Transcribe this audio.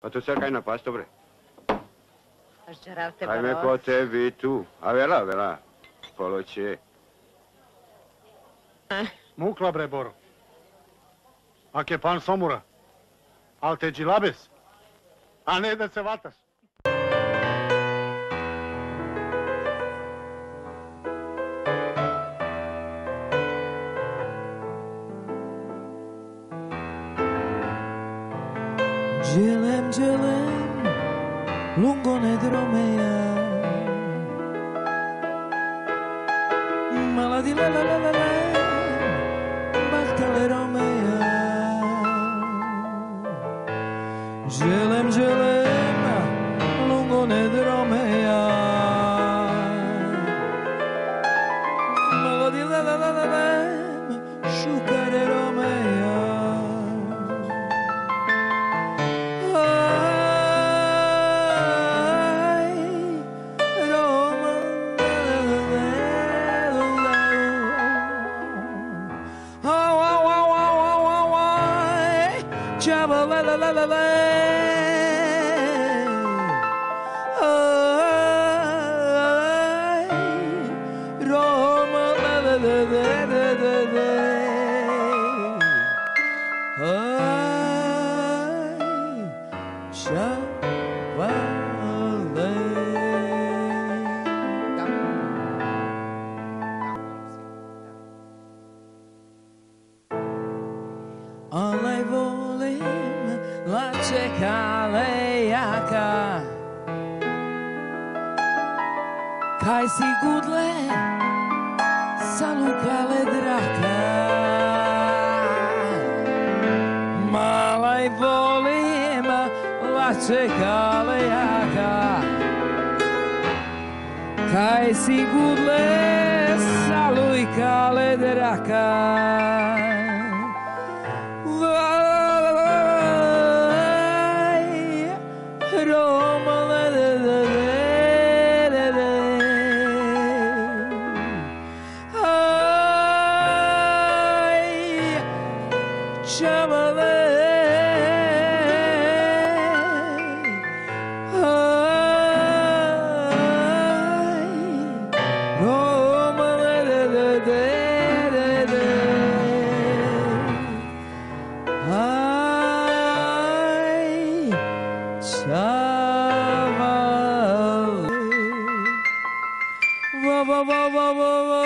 Pa tu se kaj napasto, bre? Žeravte, Kaj me po tebi tu? A vela, poloče. Mukla, bre, Boro. Ak je pan Somura, al te džilabes, a ne da se vataš. Gelem, lungo nedromea. Maladi la la la la la, bahtale romea. Gelem, lungo nedromea. Maladi la la la la la, šukare romea. Jabba la la la la la, Roma la la la la la la, Jabba la. Alej volim lačeka lejaka, kaj si gudle salukale draka. Malaj volim lačeka lejaka, kaj si gudle salukale draka. Roma la la la la la la, ay, Chamale, ay, Roma la la la la la, ay, Chamale, va va va va va va,